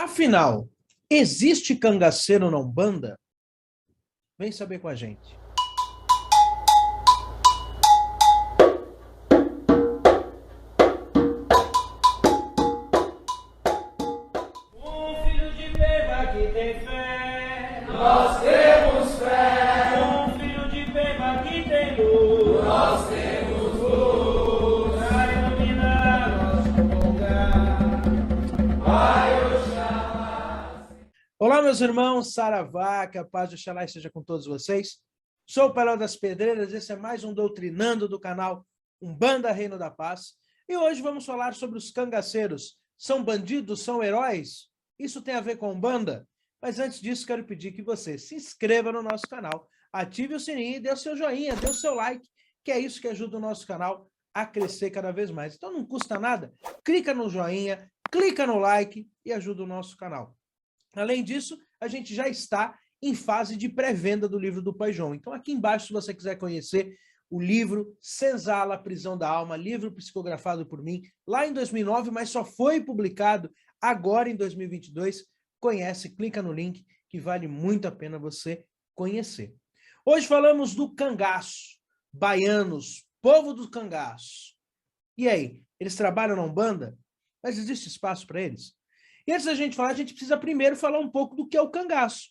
Afinal, existe cangaceiro na Umbanda? Vem saber com a gente. Um filho de beba que tem fé, Nós temos fé, um filho de beba que tem luz, nós temos luz, pra iluminar nosso lugar. vai Oxalá. Olá, meus irmãos, Saravá, que a paz de Oxalá esteja com todos vocês. Sou o Pelé das Pedreiras, esse é mais um Doutrinando do canal Umbanda Reino da Paz. E hoje vamos falar sobre os cangaceiros. São bandidos? São heróis? Isso tem a ver com Umbanda? Mas antes disso, quero pedir que você se inscreva no nosso canal, ative o sininho e dê o seu joinha, dê o seu like, que é isso que ajuda o nosso canal a crescer cada vez mais. Então não custa nada, clica no joinha, clica no like e ajuda o nosso canal. Além disso, a gente já está em fase de pré-venda do livro do Pai João. Então aqui embaixo, se você quiser conhecer o livro Senzala, Prisão da Alma, livro psicografado por mim lá em 2009, mas só foi publicado agora em 2022, conhece, clica no link que vale muito a pena você conhecer. Hoje falamos do cangaço, baianos, povo do cangaço. E aí, eles trabalham na Umbanda? Mas existe espaço para eles? E antes da gente falar, a gente precisa primeiro falar um pouco do que é o cangaço.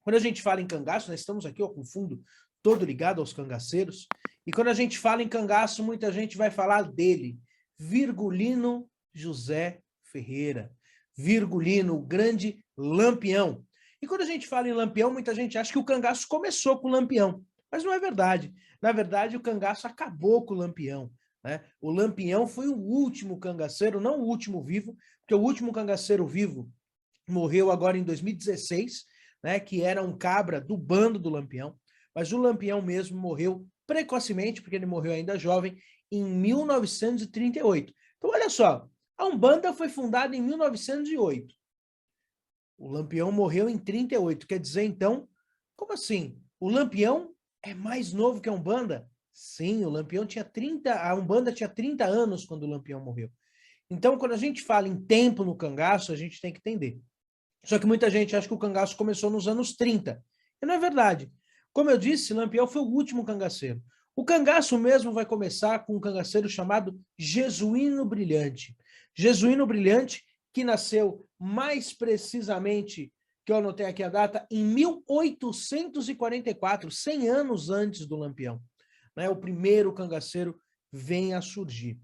Quando a gente fala em cangaço, nós estamos aqui com o fundo todo ligado aos cangaceiros, e quando a gente fala em cangaço, muita gente vai falar dele, Virgulino José Ferreira, Virgulino, o grande Lampião. E quando a gente fala em Lampião, muita gente acha que o cangaço começou com o Lampião, mas não é verdade. Na verdade, o cangaço acabou com o Lampião, né? O Lampião foi o último cangaceiro, não o último vivo, porque o último cangaceiro vivo morreu agora em 2016, né, que era um cabra do bando do Lampião, mas o Lampião mesmo morreu precocemente, porque ele morreu ainda jovem, em 1938. Então, olha só, a Umbanda foi fundada em 1908. O Lampião morreu em 38. Quer dizer, então, como assim? O Lampião é mais novo que a Umbanda? Sim, o Lampião tinha 30, a Umbanda tinha 30 anos quando o Lampião morreu. Então, quando a gente fala em tempo no cangaço, a gente tem que entender. Só que muita gente acha que o cangaço começou nos anos 30. E não é verdade. Como eu disse, Lampião foi o último cangaceiro. O cangaço mesmo vai começar com um cangaceiro chamado Jesuíno Brilhante. Jesuíno Brilhante, que nasceu mais precisamente, que eu anotei aqui a data, em 1844, 100 anos antes do Lampião. Né? O primeiro cangaceiro vem a surgir.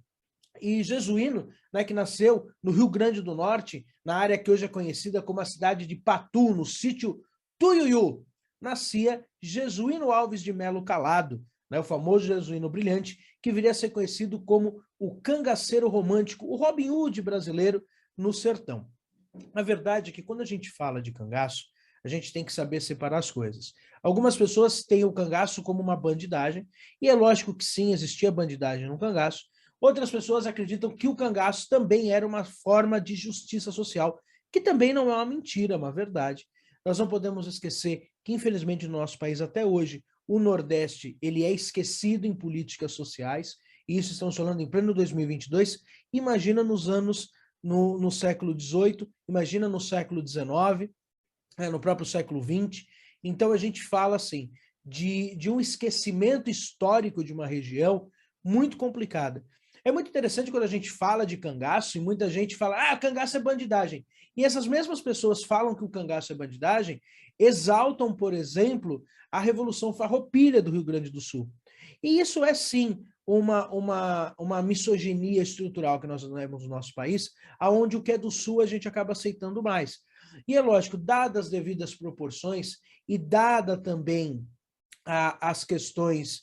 E Jesuíno, né, que nasceu no Rio Grande do Norte, na área que hoje é conhecida como a cidade de Patu, no sítio Tuiuiu, nascia Jesuíno Alves de Melo Calado, né, o famoso Jesuíno Brilhante, que viria a ser conhecido como o cangaceiro romântico, o Robin Hood brasileiro no sertão. A verdade é que quando a gente fala de cangaço, a gente tem que saber separar as coisas. Algumas pessoas têm o cangaço como uma bandidagem, e é lógico que sim, existia bandidagem no cangaço. Outras pessoas acreditam que o cangaço também era uma forma de justiça social, que também não é uma mentira, é uma verdade. Nós não podemos esquecer que, infelizmente, no nosso país, até hoje, o Nordeste ele é esquecido em políticas sociais, e isso estamos falando em pleno 2022. Imagina nos anos, no século XVIII, imagina no século XIX, no próprio século XX. Então, a gente fala assim, de um esquecimento histórico de uma região muito complicada. É muito interessante quando a gente fala de cangaço e muita gente fala, cangaço é bandidagem. E essas mesmas pessoas falam que o cangaço é bandidagem, exaltam, por exemplo, a Revolução Farroupilha do Rio Grande do Sul. E isso é, sim, uma misoginia estrutural que nós temos no nosso país, onde o que é do Sul a gente acaba aceitando mais. E é lógico, dadas as devidas proporções e dada também as questões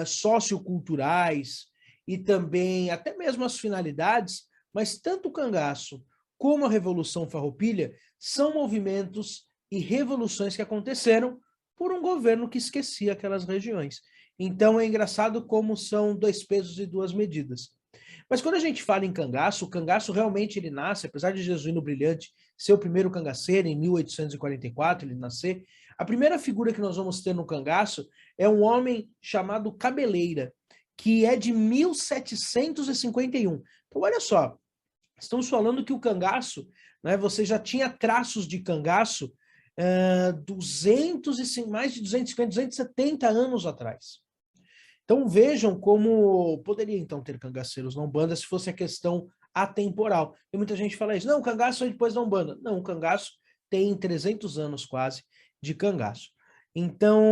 socioculturais, e também até mesmo as finalidades, mas tanto o cangaço como a Revolução Farroupilha são movimentos e revoluções que aconteceram por um governo que esquecia aquelas regiões. Então é engraçado como são dois pesos e duas medidas. Mas quando a gente fala em cangaço, o cangaço realmente ele nasce, apesar de Jesuíno Brilhante ser o primeiro cangaceiro, em 1844 ele nascer, a primeira figura que nós vamos ter no cangaço é um homem chamado Cabeleira, que é de 1751. Então, olha só, estamos falando que o cangaço né, você já tinha traços de cangaço mais de 250, 270 anos atrás. Então vejam como poderia então ter cangaceiros na Umbanda se fosse a questão atemporal. E muita gente fala isso, não, o cangaço é depois da Umbanda. Não, o cangaço tem 300 anos quase de cangaço. Então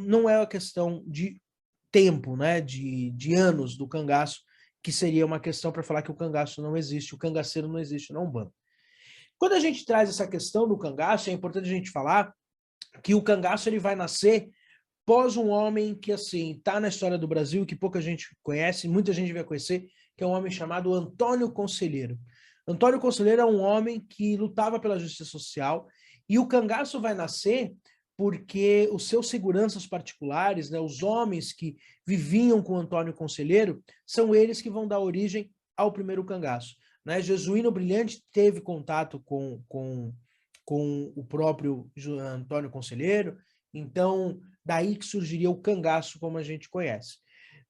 não é uma questão de tempo, né, de anos do cangaço, que seria uma questão para falar que o cangaço não existe, o cangaceiro não existe na Umbanda. Quando a gente traz essa questão do cangaço, é importante a gente falar que o cangaço ele vai nascer pós um homem que, assim, está na história do Brasil, que pouca gente conhece, muita gente vai conhecer, que é um homem chamado Antônio Conselheiro. Antônio Conselheiro é um homem que lutava pela justiça social, e o cangaço vai nascer porque os seus seguranças particulares, né, os homens que viviam com Antônio Conselheiro, são eles que vão dar origem ao primeiro cangaço. Né? Jesuíno Brilhante teve contato com o próprio Antônio Conselheiro, então daí que surgiria o cangaço como a gente conhece.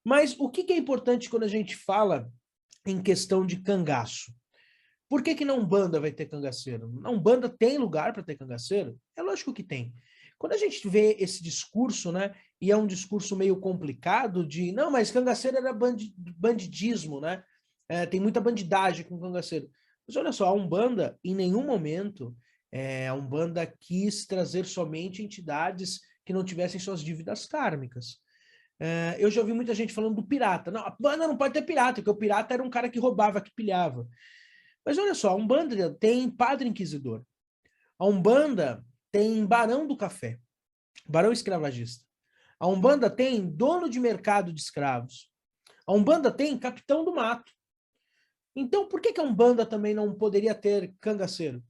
Mas o que é importante quando a gente fala em questão de cangaço? Por que na Umbanda vai ter cangaceiro? Na Umbanda tem lugar para ter cangaceiro? É lógico que tem. Quando a gente vê esse discurso, né, e é um discurso meio complicado de, não, mas cangaceiro era bandidismo, né? Tem muita bandidagem com cangaceiro. Mas olha só, a Umbanda, em nenhum momento, a Umbanda quis trazer somente entidades que não tivessem suas dívidas kármicas. Eu já ouvi muita gente falando do pirata. Não, a Umbanda não pode ter pirata, porque o pirata era um cara que roubava, que pilhava. Mas olha só, a Umbanda tem padre inquisidor. A Umbanda tem barão do café, barão escravagista. A Umbanda tem dono de mercado de escravos. A Umbanda tem capitão do mato. Então, por que a Umbanda também não poderia ter cangaceiro?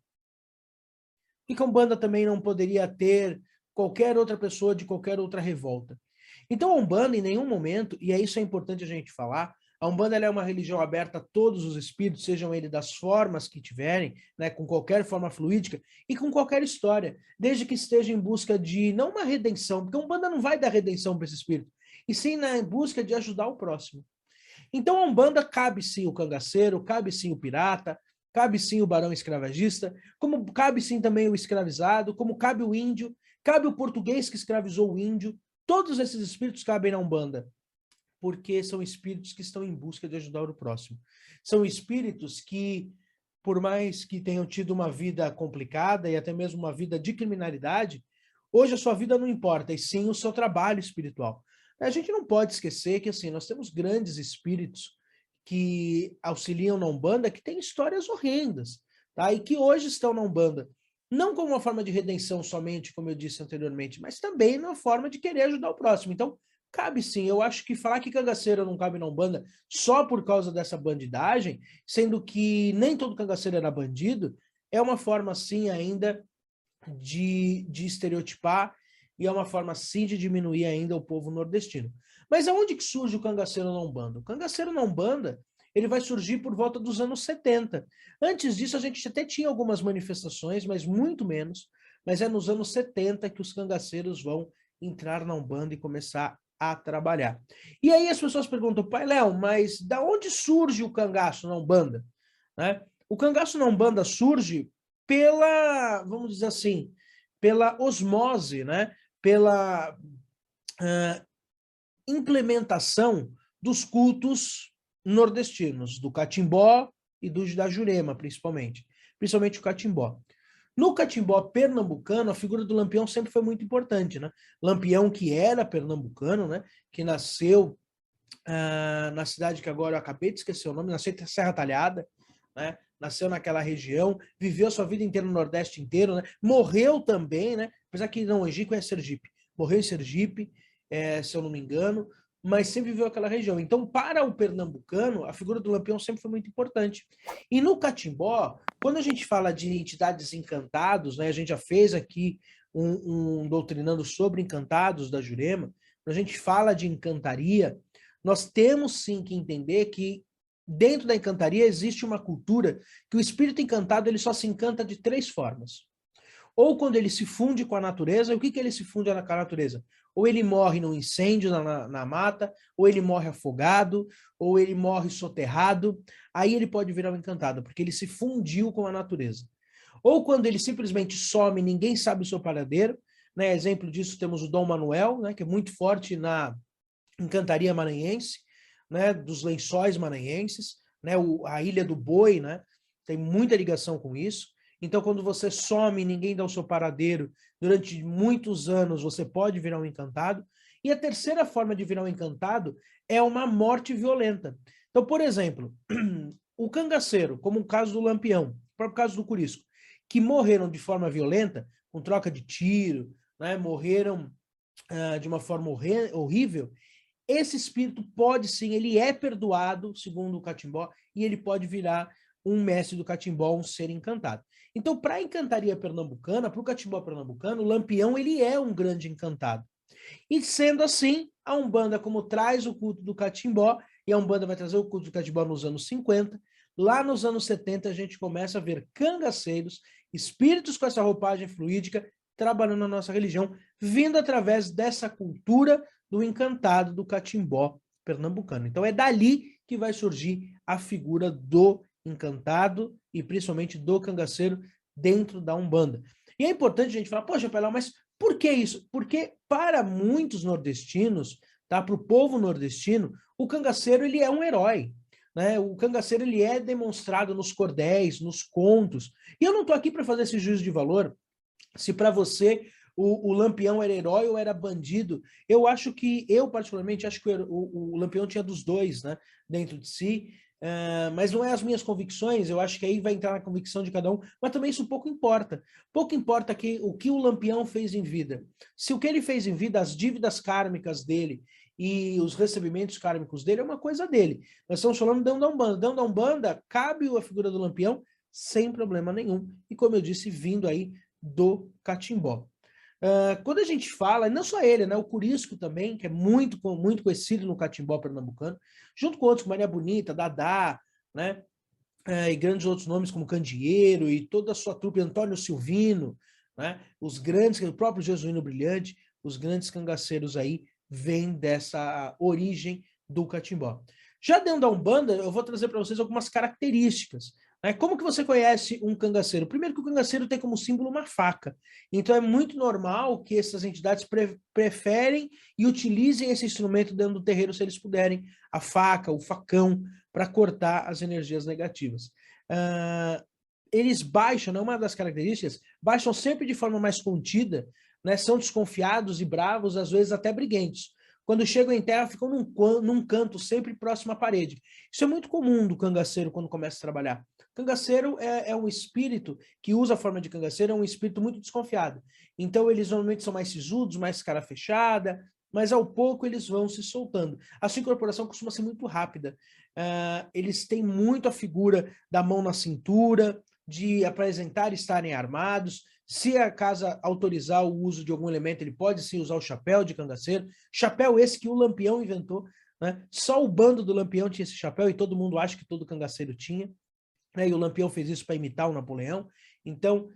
Por que a Umbanda também não poderia ter qualquer outra pessoa de qualquer outra revolta? Então, a Umbanda, em nenhum momento, e isso é importante a gente falar, a Umbanda ela é uma religião aberta a todos os espíritos, sejam eles das formas que tiverem, né, com qualquer forma fluídica e com qualquer história, desde que esteja em busca de, não uma redenção, porque a Umbanda não vai dar redenção para esse espírito, e sim em busca de ajudar o próximo. Então, a Umbanda cabe sim o cangaceiro, cabe sim o pirata, cabe sim o barão escravagista, como cabe sim também o escravizado, como cabe o índio, cabe o português que escravizou o índio, todos esses espíritos cabem na Umbanda, porque são espíritos que estão em busca de ajudar o próximo. São espíritos que, por mais que tenham tido uma vida complicada e até mesmo uma vida de criminalidade, hoje a sua vida não importa, e sim o seu trabalho espiritual. A gente não pode esquecer que assim, nós temos grandes espíritos que auxiliam na Umbanda, que têm histórias horrendas, tá? E que hoje estão na Umbanda, não como uma forma de redenção somente, como eu disse anteriormente, mas também na forma de querer ajudar o próximo. Então, cabe sim. Eu acho que falar que cangaceiro não cabe na Umbanda só por causa dessa bandidagem, sendo que nem todo cangaceiro era bandido, é uma forma sim ainda de estereotipar e é uma forma sim de diminuir ainda o povo nordestino. Mas aonde que surge o cangaceiro na Umbanda? O cangaceiro na Umbanda, ele vai surgir por volta dos anos 70. Antes disso, a gente até tinha algumas manifestações, mas muito menos. Mas é nos anos 70 que os cangaceiros vão entrar na Umbanda e começar a trabalhar. E aí as pessoas perguntam, pai Léo, mas da onde surge o cangaço na Umbanda? Né? O cangaço na Umbanda surge pela, vamos dizer assim, pela osmose, né? Pela implementação dos cultos nordestinos, do catimbó e da Jurema, principalmente o catimbó. No catimbó pernambucano, a figura do Lampião sempre foi muito importante, né? Lampião que era pernambucano, né? Que nasceu na cidade que agora eu acabei de esquecer o nome, nasceu em Serra Talhada, né? Nasceu naquela região, viveu a sua vida inteira no Nordeste inteiro, né? Morreu também, né? Apesar que não, Egito é Sergipe. Morreu em Sergipe, se eu não me engano, mas sempre viveu aquela região. Então, para o pernambucano, a figura do Lampião sempre foi muito importante. E no catimbó, quando a gente fala de entidades encantados, né? A gente já fez aqui um doutrinando sobre encantados da Jurema, quando a gente fala de encantaria, nós temos sim que entender que dentro da encantaria existe uma cultura que o espírito encantado ele só se encanta de 3 formas. Ou quando ele se funde com a natureza, o que ele se funde com a natureza? Ou ele morre num incêndio na mata, ou ele morre afogado, ou ele morre soterrado, aí ele pode virar um encantado, porque ele se fundiu com a natureza. ou quando ele simplesmente some, ninguém sabe o seu paradeiro, né? Exemplo disso temos o Dom Manuel, né? Que é muito forte na encantaria maranhense, né? Dos lençóis maranhenses, né? A Ilha do Boi, né? Tem muita ligação com isso. Então, quando você some e ninguém dá o seu paradeiro, durante muitos anos você pode virar um encantado. E a terceira forma de virar um encantado é uma morte violenta. Então, por exemplo, o cangaceiro, como o caso do Lampião, o próprio caso do Corisco, que morreram de forma violenta, com troca de tiro, né, morreram de uma forma horrível, esse espírito pode sim, ele é perdoado, segundo o Catimbó, e ele pode virar um mestre do Catimbó, um ser encantado. Então, para a encantaria pernambucana, para o Catimbó pernambucano, o Lampião ele é um grande encantado. E sendo assim, a Umbanda, como traz o culto do Catimbó, e a Umbanda vai trazer o culto do Catimbó nos anos 50, lá nos anos 70 a gente começa a ver cangaceiros, espíritos com essa roupagem fluídica, trabalhando na nossa religião, vindo através dessa cultura do encantado do Catimbó pernambucano. Então é dali que vai surgir a figura do encantado e principalmente do cangaceiro dentro da Umbanda. E é importante a gente falar, poxa, Pelé, mas por que isso? Porque para muitos nordestinos, tá, para o povo nordestino, o cangaceiro ele é um herói. Né? O cangaceiro ele é demonstrado nos cordéis, nos contos. E eu não estou aqui para fazer esse juízo de valor, se para você o Lampião era herói ou era bandido. Eu acho que, eu particularmente, acho que o Lampião tinha dos dois, né, dentro de si, mas não é as minhas convicções, eu acho que aí vai entrar na convicção de cada um, mas também isso pouco importa. Pouco importa o que o Lampião fez em vida. Se o que ele fez em vida, as dívidas kármicas dele e os recebimentos kármicos dele, é uma coisa dele. Nós estamos falando dentro da Umbanda. Dentro da Umbanda, cabe a figura do Lampião sem problema nenhum. E como eu disse, vindo aí do Catimbó. Quando a gente fala, não só ele, né, o Corisco também, que é muito conhecido no Catimbó pernambucano, junto com outros, como Maria Bonita, Dadá, né, e grandes outros nomes como Candeeiro e toda a sua trupe, Antônio Silvino, né, os grandes, o próprio Jesuíno Brilhante, os grandes cangaceiros aí vêm dessa origem do Catimbó. Já dentro da Umbanda, eu vou trazer para vocês algumas características. Como que você conhece um cangaceiro? Primeiro que o cangaceiro tem como símbolo uma faca. Então é muito normal que essas entidades preferem e utilizem esse instrumento dentro do terreiro se eles puderem, a faca, o facão, para cortar as energias negativas. Eles baixam, né, uma das características, baixam sempre de forma mais contida, né, são desconfiados e bravos, às vezes até briguentos. Quando chegam em terra, ficam num canto, sempre próximo à parede. Isso é muito comum do cangaceiro quando começa a trabalhar. Cangaceiro é um espírito que usa a forma de cangaceiro, é um espírito muito desconfiado. Então, eles normalmente são mais sisudos, mais cara fechada, mas ao pouco eles vão se soltando. A sua incorporação costuma ser muito rápida. Eles têm muito a figura da mão na cintura, de apresentar estarem armados. Se a casa autorizar o uso de algum elemento, ele pode sim usar o chapéu de cangaceiro. Chapéu esse que o Lampião inventou. Né? Só o bando do Lampião tinha esse chapéu e todo mundo acha que todo cangaceiro tinha. Né? E o Lampião fez isso para imitar o Napoleão. Então,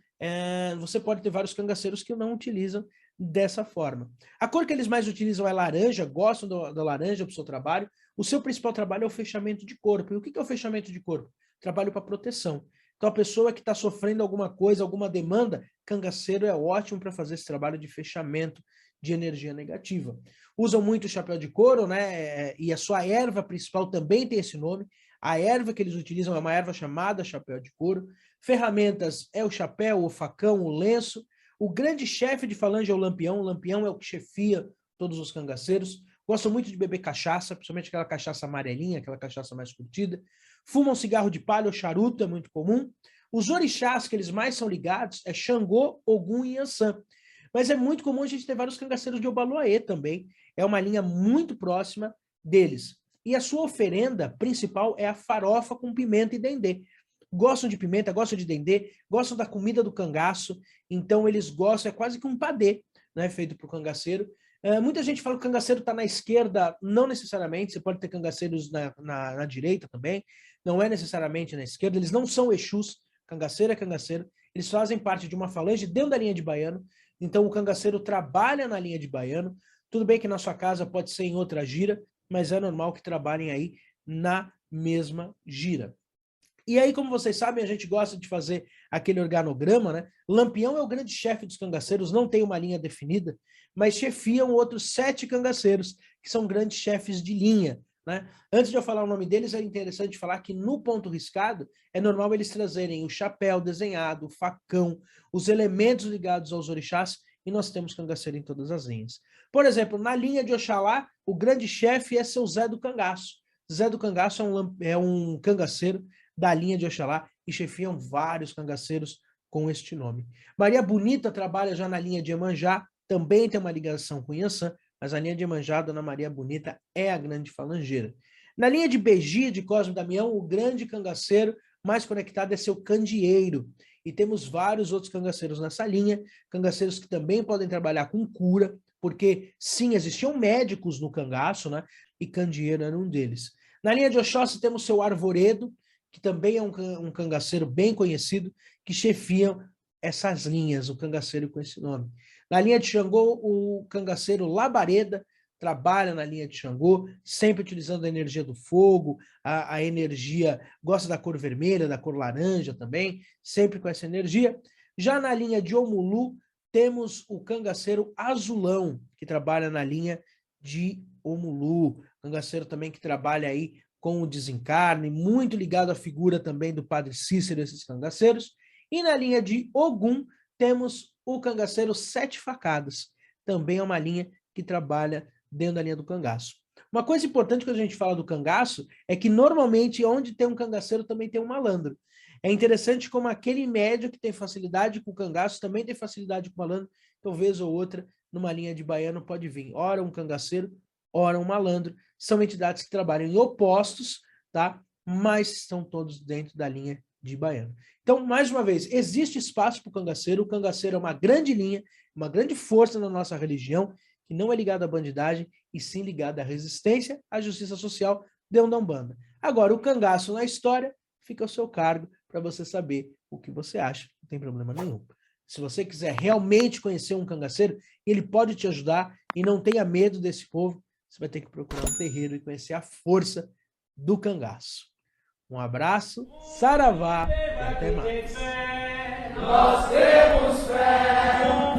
você pode ter vários cangaceiros que não utilizam dessa forma. A cor que eles mais utilizam é laranja, gostam da laranja para o seu trabalho. O seu principal trabalho é o fechamento de corpo. E o que é o fechamento de corpo? Trabalho para proteção. Então, a pessoa que está sofrendo alguma coisa, alguma demanda, cangaceiro é ótimo para fazer esse trabalho de fechamento de energia negativa. Usam muito o chapéu de couro, né? E a sua erva principal também tem esse nome. A erva que eles utilizam é uma erva chamada chapéu de couro. Ferramentas é o chapéu, o facão, o lenço. O grande chefe de falange é o Lampião. O Lampião é o que chefia todos os cangaceiros. Gostam muito de beber cachaça, principalmente aquela cachaça amarelinha, aquela cachaça mais curtida. Fumam cigarro de palha ou charuto, é muito comum. Os orixás que eles mais são ligados é Xangô, Ogum e Iansã. Mas é muito comum a gente ter vários cangaceiros de Obaloaê também. É uma linha muito próxima deles. E a sua oferenda principal é a farofa com pimenta e dendê. Gostam de pimenta, gostam de dendê, gostam da comida do cangaço. Então eles gostam, é quase que um padê, né, feito para o cangaceiro. Muita gente fala que o cangaceiro está na esquerda, não necessariamente, você pode ter cangaceiros na direita também, não é necessariamente na esquerda, eles não são exus, cangaceiro é cangaceiro, eles fazem parte de uma falange dentro da linha de baiano, então o cangaceiro trabalha na linha de baiano, tudo bem que na sua casa pode ser em outra gira, mas é normal que trabalhem aí na mesma gira. E aí, como vocês sabem, a gente gosta de fazer aquele organograma, né? Lampião é o grande chefe dos cangaceiros, não tem uma linha definida, mas chefiam outros 7 cangaceiros, que são grandes chefes de linha, né? Antes de eu falar o nome deles, é interessante falar que no ponto riscado, é normal eles trazerem o chapéu desenhado, o facão, os elementos ligados aos orixás, e nós temos cangaceiro em todas as linhas. Por exemplo, na linha de Oxalá, o grande chefe é seu Zé do Cangaço. Zé do Cangaço é um cangaceiro da linha de Oxalá e chefiam vários cangaceiros com este nome. Maria Bonita trabalha já na linha de Iemanjá, também tem uma ligação com Iansã, mas a linha de Iemanjá, Dona Maria Bonita, é a grande falangeira. Na linha de Beji, de Cosme Damião, o grande cangaceiro mais conectado é seu Candeeiro. E temos vários outros cangaceiros nessa linha, cangaceiros que também podem trabalhar com cura, porque, sim, existiam médicos no cangaço, né? E Candeeiro era um deles. Na linha de Oxóssi temos seu Arvoredo, que também é um cangaceiro bem conhecido, que chefiam essas linhas, o cangaceiro com esse nome. Na linha de Xangô, o cangaceiro Labareda trabalha na linha de Xangô, sempre utilizando a energia do fogo, a energia, gosta da cor vermelha, da cor laranja também, sempre com essa energia. Já na linha de Omulu, temos o cangaceiro Azulão, que trabalha na linha de Omulu, cangaceiro também que trabalha aí com o desencarne, muito ligado à figura também do Padre Cícero, esses cangaceiros. E na linha de Ogum, temos o cangaceiro Sete Facadas, também é uma linha que trabalha dentro da linha do cangaço. Uma coisa importante quando a gente fala do cangaço é que normalmente onde tem um cangaceiro também tem um malandro. É interessante como aquele médio que tem facilidade com o cangaço também tem facilidade com o malandro, então vez ou outra numa linha de baiano pode vir ora um cangaceiro, ora um malandro. São entidades que trabalham em opostos, tá? Mas estão todos dentro da linha de baiano. Então, mais uma vez, existe espaço para o cangaceiro é uma grande linha, uma grande força na nossa religião, que não é ligada à bandidagem, e sim ligada à resistência, à justiça social de Umbanda. Agora, o cangaço na história fica ao seu cargo para você saber o que você acha, não tem problema nenhum. Se você quiser realmente conhecer um cangaceiro, ele pode te ajudar e não tenha medo desse povo, você vai ter que procurar um terreiro e conhecer a força do cangaço. Um abraço, saravá e até mais. Nós temos fé.